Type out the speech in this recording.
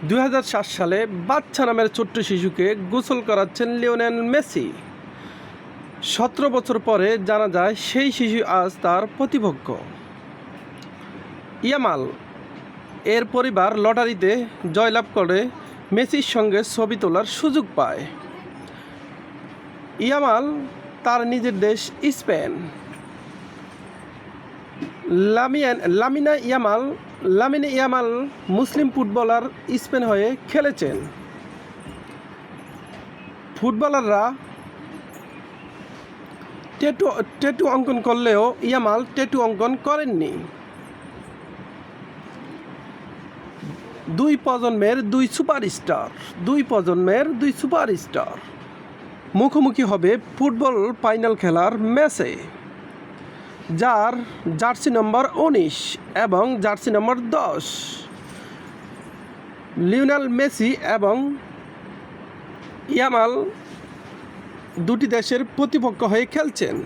2007 সালে বাচ্চা নামের ছোট্ট শিশুকে গোসল করাচ্ছেন লিওনেল মেসি। 17 বছর পরে জানা যায় সেই শিশু আজ তার প্রতিপক্ষ। ইয়ামাল এর পরিবার লটারিতে জয়লাভ করে মেসির সঙ্গে ছবি তোলার সুযোগ পায়। ইয়ামাল তার নিজের দেশ স্পেন। লামিনে ইয়ামাল মুসলিম ফুটবলার, স্পেন হয়ে খেলেছেন। ফুটবলাররা ট্যাটু অঙ্কন করলেও ইয়ামাল ট্যাটু অঙ্কন করেননি। দুই প্রজন্মের দুই সুপারস্টার মুখোমুখি হবে ফুটবল ফাইনাল খেলার ম্যাচে, যার জার্সি নম্বর 19 এবং জার্সি নম্বর 10। লিওনেল মেসি এবং ইয়ামাল দুটি দেশের প্রতিপক্ষ হয়ে খেলছেন।